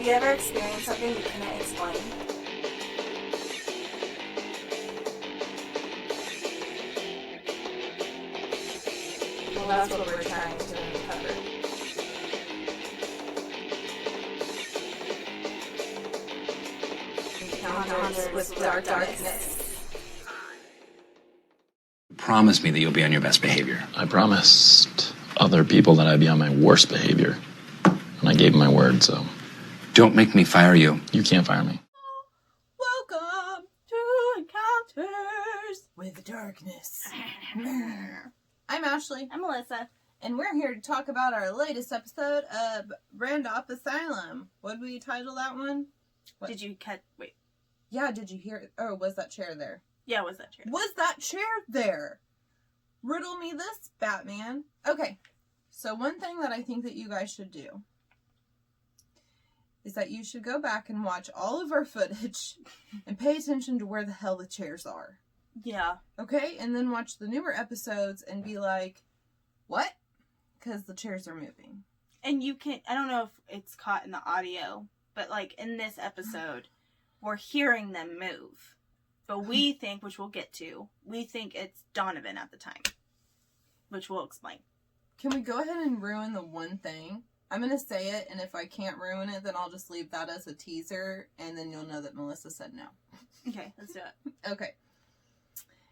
you ever experienced something you couldn't explain? Well, that's what we're trying to uncover. Encounters with darkness. Promise me that you'll be on your best behavior. I promised other people that I'd be on my worst behavior. And I gave my word, so... Don't make me fire you. You can't fire me. Welcome to Encounters with Darkness. I'm Ashley. I'm Melissa. And we're here to talk about our latest episode of Randolph Asylum. What did we title that one? What? Did you cut... Wait. Yeah, did you hear... Oh, was that chair there? Yeah, was that chair? Was that chair there? Riddle me this, Batman. Okay, so one thing that I think that you guys should do is that you should go back and watch all of our footage and pay attention to where the hell the chairs are. Yeah. Okay? And then watch the newer episodes and be like, what? Because the chairs are moving. And you can... I don't know if it's caught in the audio, but like in this episode, we're hearing them move. But we think, which we'll get to, we think it's Donovan at the time. Which we'll explain. Can we go ahead and ruin the one thing? I'm going to say it, and if I can't ruin it, then I'll just leave that as a teaser, and then you'll know that Melissa said no. Okay, let's do it. Okay.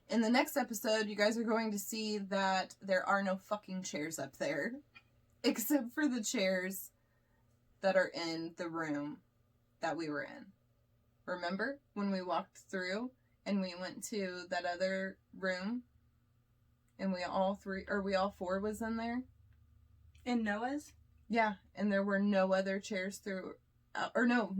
In the next episode, you guys are going to see that there are no fucking chairs up there. Except for the chairs that are in the room that we were in. Remember when we walked through and we went to that other room and we all four was in there? In Noah's? Yeah, and there were no other chairs through, no.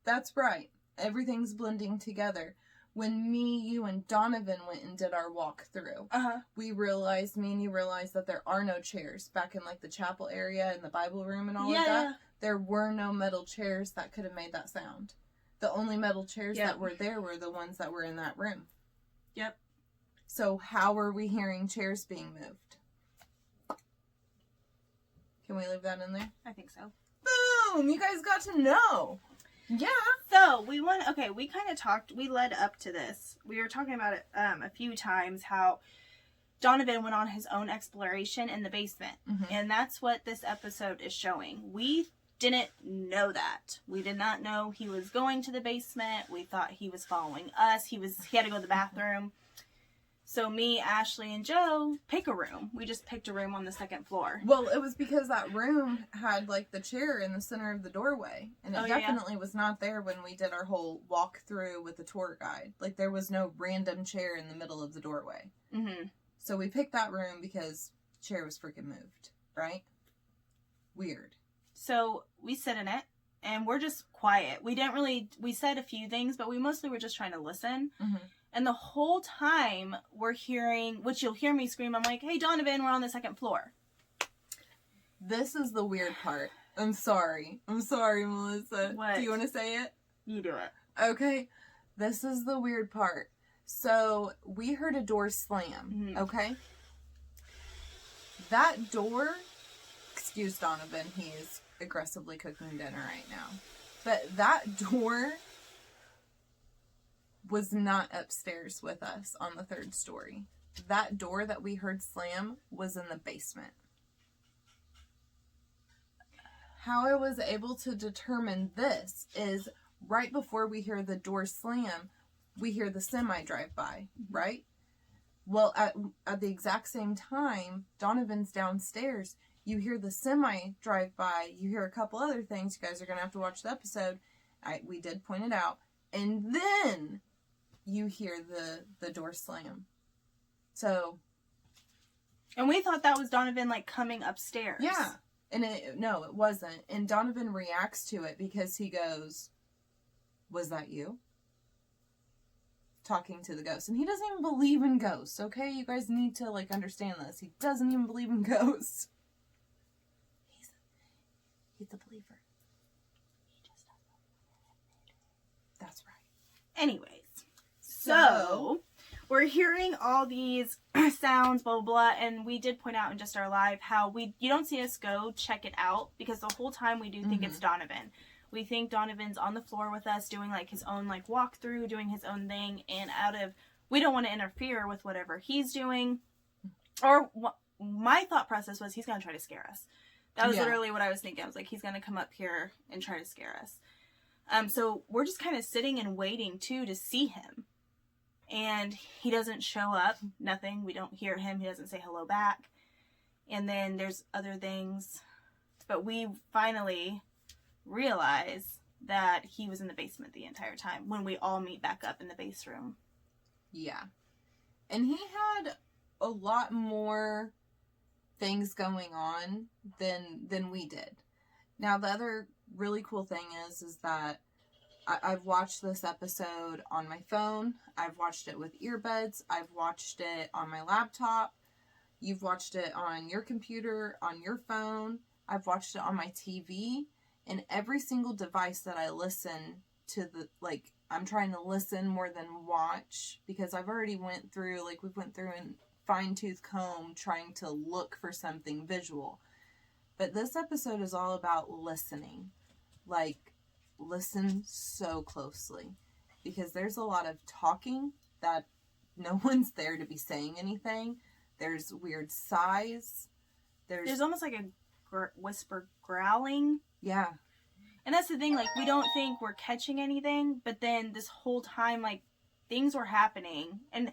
That's right. Everything's blending together. When me, you, and Donovan went and did our walkthrough, me and you realized that there are no chairs back in like the chapel area and the Bible room and all of that. Yeah. There were no metal chairs that could have made that sound. The only metal chairs that were there were the ones that were in that room. Yep. So how are we hearing chairs being moved? Can we leave that in there? I think so. Boom! You guys got to know. Yeah. So, we kind of talked, we led up to this. We were talking about it a few times, how Donovan went on his own exploration in the basement. Mm-hmm. And that's what this episode is showing. We didn't know that. We did not know he was going to the basement. We thought he was following us. He had to go to the bathroom. So me, Ashley, and Joe pick a room. We just picked a room on the second floor. Well, it was because that room had like the chair in the center of the doorway. And it definitely was not there when we did our whole walkthrough with the tour guide. Like there was no random chair in the middle of the doorway. Mm-hmm. So we picked that room because the chair was freaking moved, right? Weird. So we sit in it, and we're just quiet. We said a few things, but we mostly were just trying to listen. Mm-hmm. And the whole time we're hearing, which you'll hear me scream, I'm like, hey, Donovan, we're on the second floor. This is the weird part. I'm sorry, Melissa. What? Do you want to say it? You do it. Okay. This is the weird part. So, we heard a door slam, okay? That door, excuse Donovan, he's aggressively cooking dinner right now. But that door was not upstairs with us on the third story. That door that we heard slam was in the basement. How I was able to determine this is right before we hear the door slam, we hear the semi drive by, right? Well, at the exact same time, Donovan's downstairs. You hear the semi drive by. You hear a couple other things. You guys are going to have to watch the episode. We did point it out. And then you hear the door slam. So. And we thought that was Donovan, like, coming upstairs. Yeah. And it wasn't. And Donovan reacts to it because he goes, was that you? Talking to the ghost. And he doesn't even believe in ghosts, okay? You guys need to, like, understand this. He doesn't even believe in ghosts. He's a believer. He just doesn't. That's right. Anyways. So, we're hearing all these sounds, blah, blah, blah, and we did point out in just our live how you don't see us go check it out, because the whole time we do think it's Donovan. We think Donovan's on the floor with us doing, like, his own, like, walkthrough, doing his own thing, and we don't want to interfere with whatever he's doing. Or my thought process was, he's going to try to scare us. That was literally what I was thinking. I was like, he's going to come up here and try to scare us. So we're just kind of sitting and waiting, too, to see him. And he doesn't show up. Nothing. We don't hear him. He doesn't say hello back. And then there's other things. But we finally realize that he was in the basement the entire time when we all meet back up in the base room. Yeah. And he had a lot more things going on than we did. Now, the other really cool thing is that I've watched this episode on my phone. I've watched it with earbuds. I've watched it on my laptop. You've watched it on your computer, on your phone. I've watched it on my TV. And every single device that I listen to, I'm trying to listen more than watch, because I've already we went through and fine-tooth comb trying to look for something visual. But this episode is all about listening. Listen so closely, because there's a lot of talking that no one's there to be saying anything. There's weird sighs. There's almost like a whisper growling. Yeah. And that's the thing, we don't think we're catching anything, but then this whole time, things were happening. And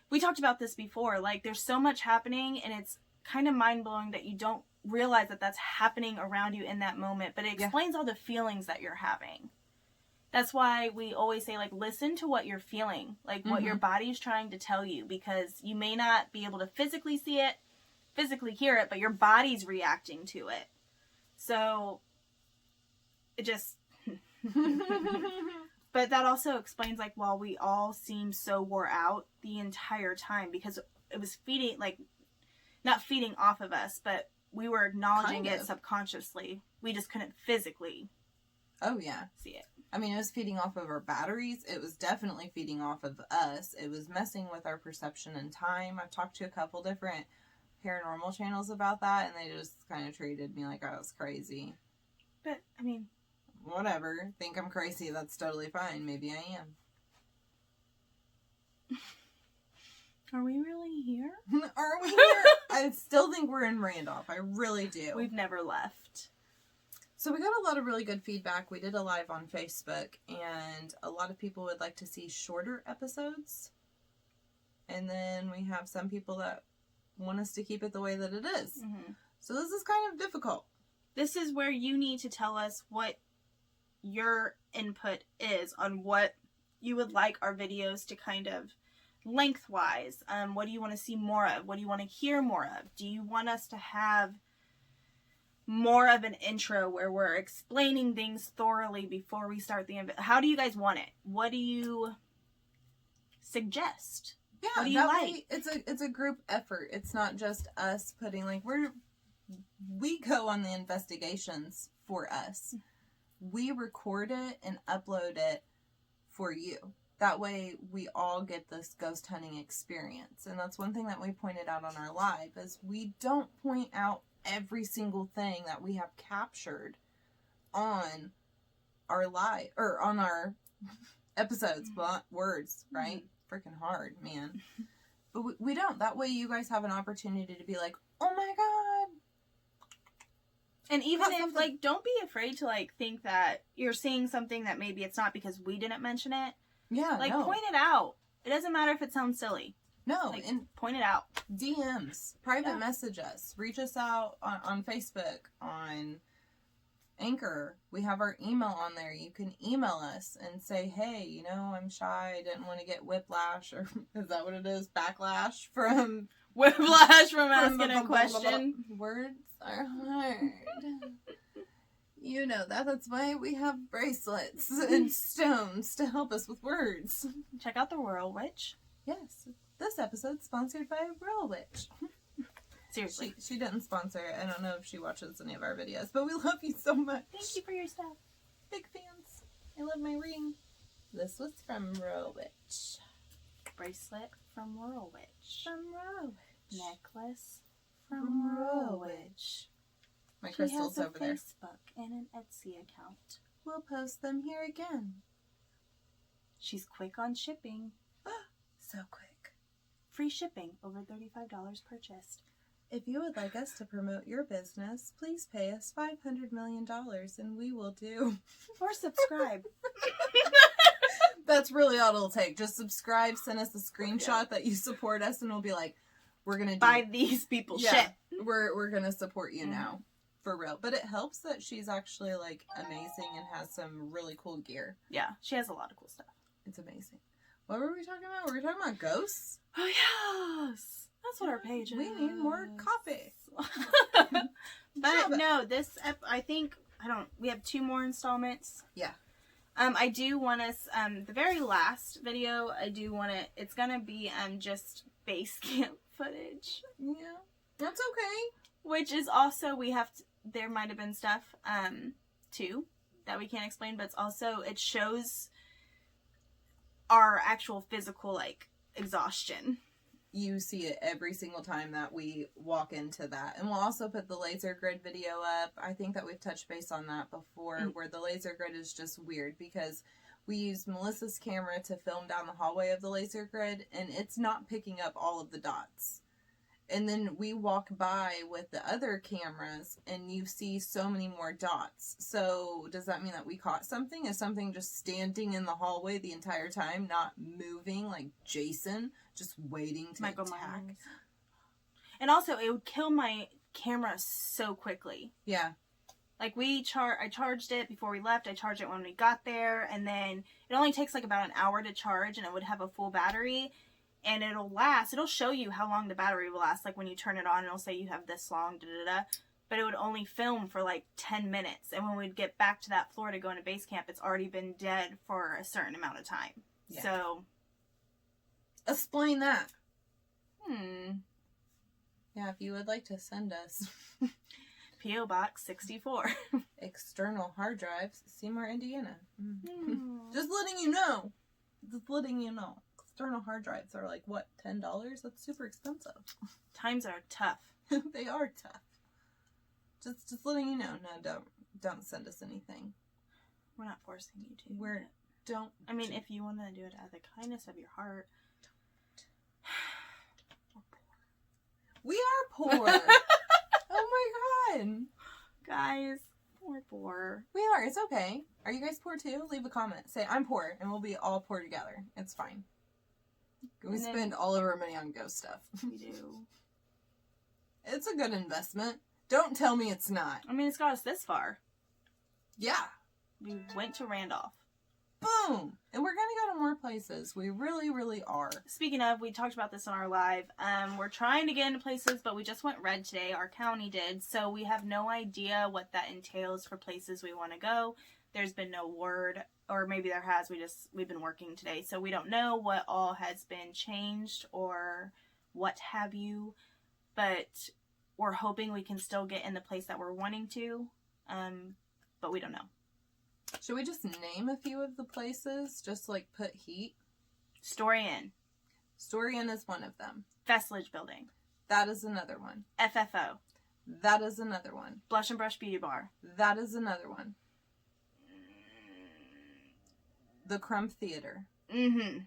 we talked about this before, there's so much happening, and it's kind of mind-blowing that you don't realize that that's happening around you in that moment, but it explains all the feelings that you're having. That's why we always say, listen to what you're feeling, what your body's trying to tell you, because you may not be able to physically see it, physically hear it, but your body's reacting to it. So it just but that also explains while we all seemed so wore out the entire time, because it was feeding, not feeding off of us, but we were acknowledging it subconsciously. We just couldn't physically see it. I mean, it was feeding off of our batteries. It was definitely feeding off of us. It was messing with our perception and time. I've talked to a couple different paranormal channels about that, and they just kind of treated me like I was crazy. But, I mean, whatever. Think I'm crazy. That's totally fine. Maybe I am. Are we really here? Are we here? I still think we're in Randolph. I really do. We've never left. So we got a lot of really good feedback. We did a live on Facebook, and a lot of people would like to see shorter episodes. And then we have some people that want us to keep it the way that it is. Mm-hmm. So this is kind of difficult. This is where you need to tell us what your input is on what you would like our videos to kind of lengthwise. What do you want to see more of? What do you want to hear more of? Do you want us to have more of an intro where we're explaining things thoroughly before we start how do you guys want it? What do you suggest? Yeah, what do you like? It's a group effort. It's not just us putting we go on the investigations for us. We record it and upload it for you. That way we all get this ghost hunting experience. And that's one thing that we pointed out on our live, is we don't point out every single thing that we have captured on our live or on our episodes, but words, right? Freaking hard, man. But we don't. That way you guys have an opportunity to be like, oh my God. And even if, don't be afraid to, think that you're seeing something that maybe it's not because we didn't mention it. Yeah, no. Point it out. It doesn't matter if it sounds silly. No. And point it out. DMs. Private message us. Reach us out on Facebook, on Anchor. We have our email on there. You can email us and say, hey, I'm shy. I didn't want to get whiplash, or is that what it is? Backlash from... Whiplash from asking a question. Words are hard. You know that. That's why we have bracelets and stones to help us with words. Check out the Royal Witch. Yes. This episode's sponsored by Royal Witch. Seriously. She didn't sponsor it. I don't know if she watches any of our videos, but we love you so much. Thank you for your stuff. Big fans. I love my ring. This was from Royal Witch. Bracelet from Rural Witch. From Rural Witch. Necklace From from Rural Rural Witch. Witch. My She crystal's has a over there. Facebook and an Etsy account. We'll post them here again. She's quick on shipping. So quick. Free shipping over $35 purchased. If you would like us to promote your business, please pay us $500 million and we will do. Or subscribe. That's really all it'll take. Just subscribe, send us a screenshot that you support us, and we'll be like, we're going to Buy these people's shit. We're going to support you Mhm. now. For real. But it helps that she's actually, like, amazing and has some really cool gear. Yeah, she has a lot of cool stuff. It's amazing. What were we talking about? Were we talking about ghosts? Oh, yes. That's what our page is. We need more copy. But no, I think, we have 2 more installments. Yeah. I do want us, the very last video, it's gonna be, just base camp footage. Yeah. That's okay. Which is also, there might have been stuff, too, that we can't explain, but it's also, it shows our actual physical, like, exhaustion. You see it every single time that we walk into that. And we'll also put the laser grid video up. I think that we've touched base on that before, where the laser grid is just weird because we use Melissa's camera to film down the hallway of the laser grid, and it's not picking up all of the dots. And then we walk by with the other cameras, and you see so many more dots. So does that mean that we caught something? Is something just standing in the hallway the entire time, not moving like Jason, just waiting to Michael attack? Myers. And also, it would kill my camera so quickly. Yeah. Like, I charged it before we left, I charged it when we got there, and then it only takes like about an hour to charge, and it would have a full battery. And it'll show you how long the battery will last. Like when you turn it on, it'll say you have this long, but it would only film for like 10 minutes. And when we'd get back to that floor to go into base camp, it's already been dead for a certain amount of time. Yeah. So. Explain that. Yeah, if you would like to send us P.O. Box 64. external hard drives, Seymour, Indiana. Just letting you know. External hard drives are like, what, $10? That's super expensive. Times are tough. They are tough. Just letting you know. No, don't send us anything. We're not forcing you to. If you want to do it out of the kindness of your heart. We are poor. Oh my god. Guys, we're poor. We are. It's okay. Are you guys poor too? Leave a comment. Say, I'm poor, and we'll be all poor together. It's fine. We spend all of our money on ghost stuff. We do. It's a good investment. Don't tell me it's not. It's got us this far. Yeah. We went to Randolph. Boom! And we're going to go to more places. We really, really are. Speaking of, we talked about this on our live. We're trying to get into places, but we just went red today. Our county did. So we have no idea what that entails for places we want to go. There's been no word, or maybe there has. We've been working today. So we don't know what all has been changed or what have you. But we're hoping we can still get in the place that we're wanting to. But we don't know. Should we just name a few of the places? Just like put heat? Story Inn. Story Inn is one of them. Vestige Building. That is another one. FFO. That is another one. Blush and Brush Beauty Bar. That is another one. The Crump Theater. Mm-hmm.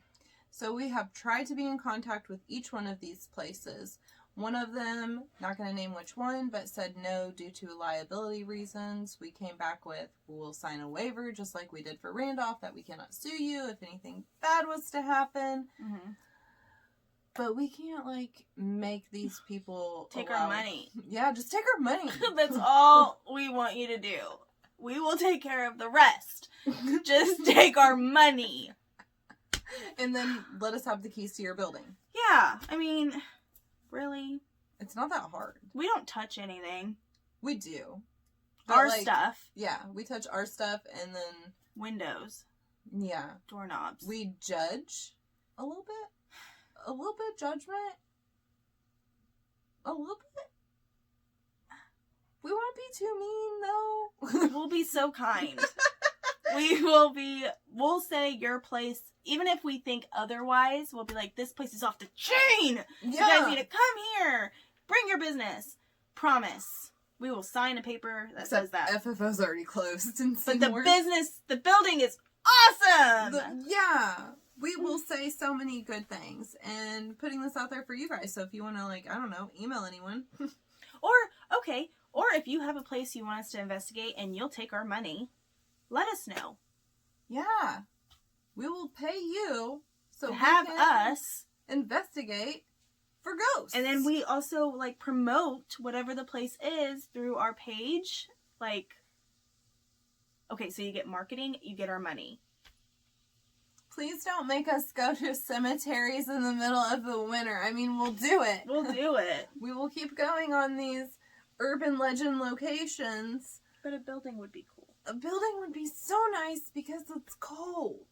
So we have tried to be in contact with each one of these places. One of them, not going to name which one, but said no due to liability reasons. We came back with, we'll sign a waiver, just like we did for Randolph, that we cannot sue you if anything bad was to happen. Mm-hmm. But we can't, make these people take our money. Yeah, just take our money. That's all we want you to do. We will take care of the rest. Just take our money. And then let us have the keys to your building. Yeah, really? It's not that hard. We don't touch anything. We do. Our stuff. Yeah, we touch our stuff and then... Windows. Yeah. Doorknobs. We judge a little bit. A little bit judgment. A little bit. We won't be too mean, though. We'll be so kind. we'll say your place, even if we think otherwise, we'll be like, this place is off the chain. You guys need to come here. Bring your business. Promise. We will sign a paper that says that. FFO's already closed. But the building is awesome. We will say so many good things and putting this out there for you guys. So if you want to, like, I don't know, email anyone. Or if you have a place you want us to investigate and you'll take our money, let us know. Yeah. We will pay you to have us investigate for ghosts. And then we also, like, promote whatever the place is through our page. Like, okay, so you get marketing, you get our money. Please don't make us go to cemeteries in the middle of the winter. I mean, we'll do it. We'll do it. We will keep going on these urban legend locations. But a building would be cool. A building would be so nice because it's cold.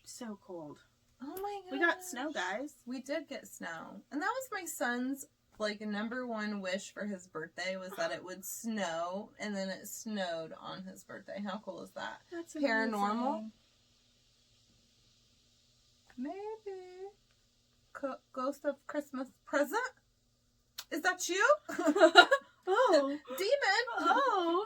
So cold. Oh my god. We got snow, guys. We did get snow. And that was my son's, like, number one wish for his birthday was that it would snow. And then it snowed on his birthday. How cool is that? That's paranormal. amazing. Maybe. Ghost of Christmas present? Is that you? Oh. Demon! Oh.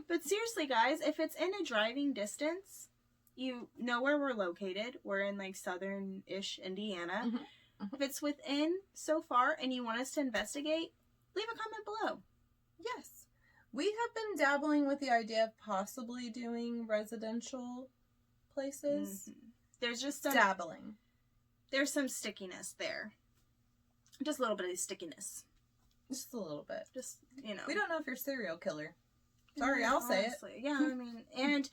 But seriously, guys, if it's in a driving distance, you know where we're located. We're in, like, southern-ish Indiana. Mm-hmm. Mm-hmm. If it's within so far and you want us to investigate, leave a comment below. Yes. We have been dabbling with the idea of possibly doing residential places. Mm-hmm. There's just some... Dabbling. There's some stickiness there. Just a little bit of stickiness. Just a little bit. Just, you know. We don't know if you're a serial killer. Sorry, I'll say it. Yeah, I mean, and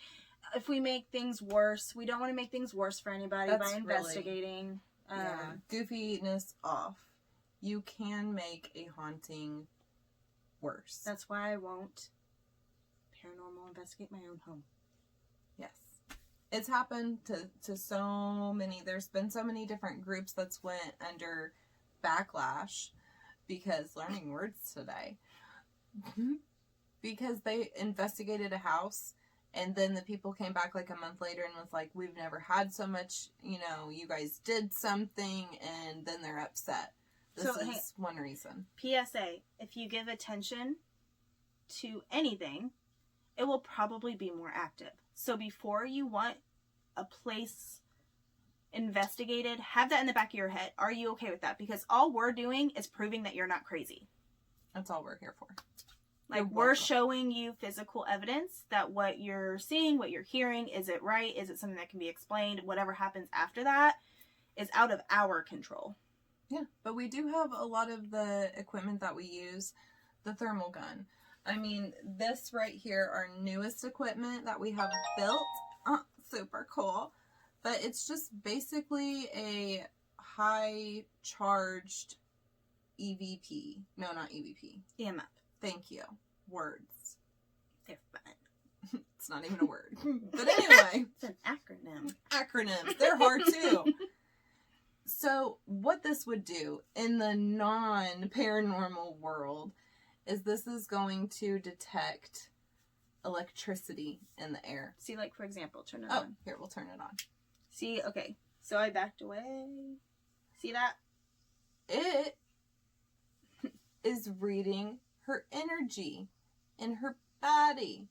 if we make things worse, we don't want to make things worse for anybody by investigating. Goofiness off. You can make a haunting worse. That's why I won't paranormal investigate my own home. Yes. It's happened to so many. There's been so many different groups that's went under backlash because learning words today. Because they investigated a house and then the people came back like a month later and was like, we've never had so much, you know, you guys did something, and then they're upset. This is one reason. PSA, if you give attention to anything, it will probably be more active. So before you want a place investigated, have that in the back of your head. Are you okay with that? Because all we're doing is proving that you're not crazy. That's all we're here for. Like, we're showing you physical evidence that what you're seeing, what you're hearing, is it right? Is it something that can be explained? Whatever happens after that is out of our control. Yeah, but we do have a lot of the equipment that we use. The thermal gun. I mean, this right here, our newest equipment that we have built. Super cool. But it's just basically a high charged EVP. No, not EVP. EMF. Thank you. Words. They're fun. It's not even a word. But anyway. It's an acronym. Acronyms. They're hard too. So what this would do in the non-paranormal world is this is going to detect electricity in the air. See, like, for example, turn it on. Here, we'll turn it on. See, okay. So I backed away. See that? It is reading her energy in her body.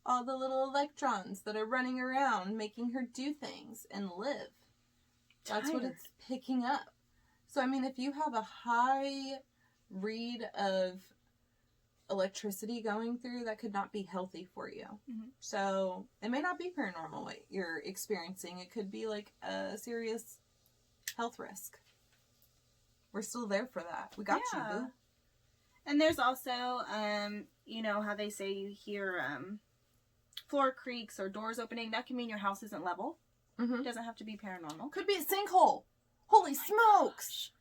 All the little electrons that are running around, making her do things and live. That's what it's picking up. So, I mean, if you have a high read of electricity going through, that could not be healthy for you. Mm-hmm. So, it may not be paranormal what you're experiencing. It could be like a serious health risk. We're still there for that. We got you, boo. And there's also, you know how they say you hear floor creaks or doors opening. That can mean your house isn't level. Mm-hmm. It doesn't have to be paranormal. Could be a sinkhole. Holy smokes!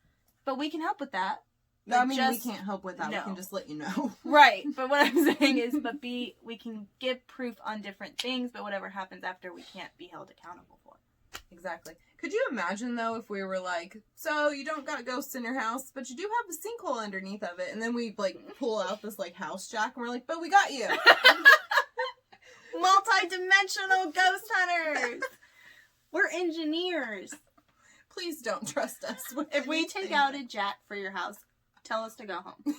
But we can help with that. No, I mean, we can't help with that. No. We can just let you know. Right. But what I'm saying is, we can give proof on different things, but whatever happens after, we can't be held accountable for. Exactly. Could you imagine, though, if we were like, so you don't got ghosts in your house, but you do have a sinkhole underneath of it, and then we, like, pull out this, like, house jack, and we're like, but we got you. Multi-dimensional ghost hunters. We're engineers. Please don't trust us. With If we anything. take out a jack for your house, tell us to go home.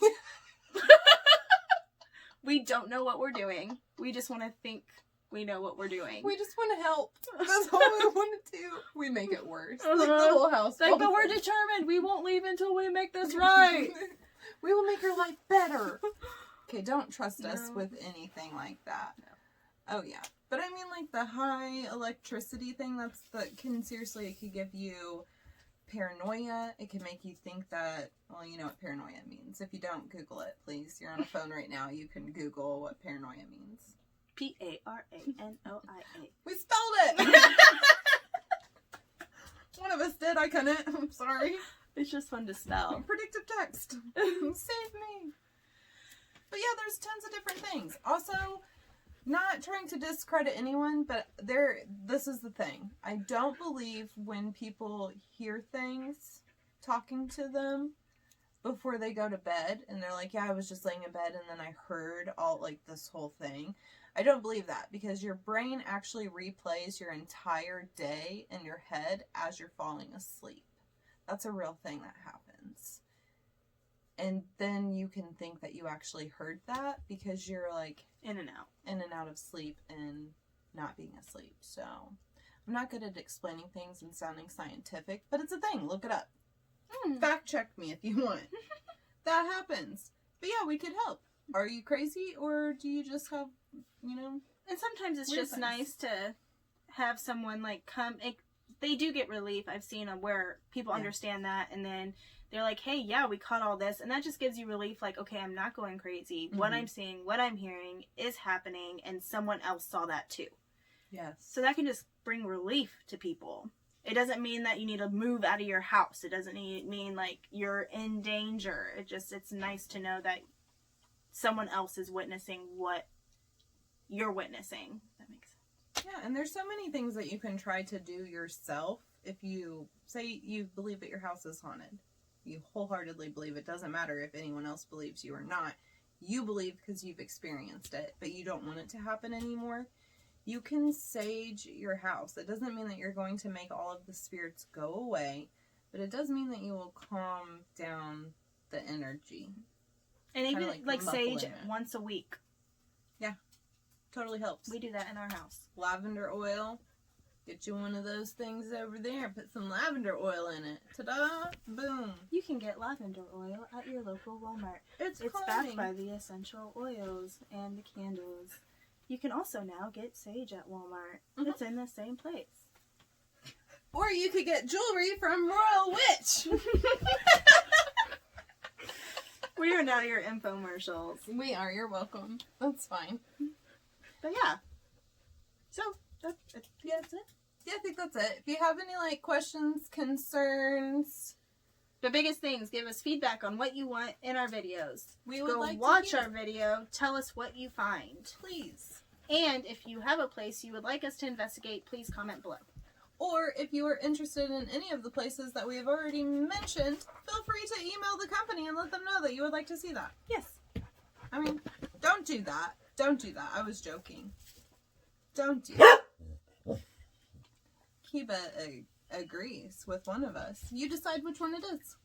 We don't know what we're doing. We just want to think we know what we're doing. We just want to help. That's all we want to do. We make it worse. Like the whole house. Like, but we're determined. We won't leave until we make this right. We will make your life better. Okay, don't trust us with anything like that. No. Oh yeah, but I mean, like the high electricity thing. That can seriously, it could give you paranoia. It can make you think that. Well, you know what paranoia means. If you don't, Google it, please. You're on a phone right now. You can Google what paranoia means. Paranoia. We spelled it. One of us did. I couldn't. I'm sorry. It's just fun to spell. Predictive text. Save me. But yeah, there's tons of different things. Also, not trying to discredit anyone, but this is the thing. I don't believe when people hear things talking to them before they go to bed and they're like, yeah, I was just laying in bed and then I heard all like this whole thing. I don't believe that because your brain actually replays your entire day in your head as you're falling asleep. That's a real thing that happens. And then you can think that you actually heard that because you're like in and out of sleep and not being asleep. So I'm not good at explaining things and sounding scientific, but it's a thing. Look it up. Fact check me if you want. That happens. But yeah, we could help. Are you crazy or do you just have, And sometimes it's weird just things. nice to have someone like come. They do get relief. I've seen them where people understand that and then they're like, hey, yeah, we caught all this. And that just gives you relief. Like, okay, I'm not going crazy. Mm-hmm. What I'm seeing, what I'm hearing is happening. And someone else saw that too. Yes. So that can just bring relief to people. It doesn't mean that you need to move out of your house. It doesn't mean like you're in danger. It's nice to know that someone else is witnessing what you're witnessing. That makes sense. Yeah, and there's so many things that you can try to do yourself. If you say you believe that your house is haunted, you wholeheartedly believe it. Doesn't matter if anyone else believes you or not. You believe because you've experienced it, but you don't want it to happen anymore. You can sage your house. That doesn't mean that you're going to make all of the spirits go away, but it does mean that you will calm down the energy. And even like sage once a week. Yeah, totally helps. We do that in our house. Lavender oil. Get you one of those things over there. Put some lavender oil in it. Ta-da! Boom. You can get lavender oil at your local Walmart. It's backed by the essential oils and the candles. You can also now get sage at Walmart. Mm-hmm. It's in the same place. Or you could get jewelry from Royal Witch. We are now your infomercials. We are. You're welcome. That's fine. But yeah. So, that's it. Yeah, I think that's it. If you have any, questions, concerns... The biggest things, give us feedback on what you want in our videos. We would like to watch our video. Tell us what you find. Please. And if you have a place you would like us to investigate, please comment below. Or if you are interested in any of the places that we have already mentioned, feel free to email the company and let them know that you would like to see that. Yes. I mean, don't do that. Don't do that. I was joking. Don't do that. Kiba agrees with one of us. You decide which one it is.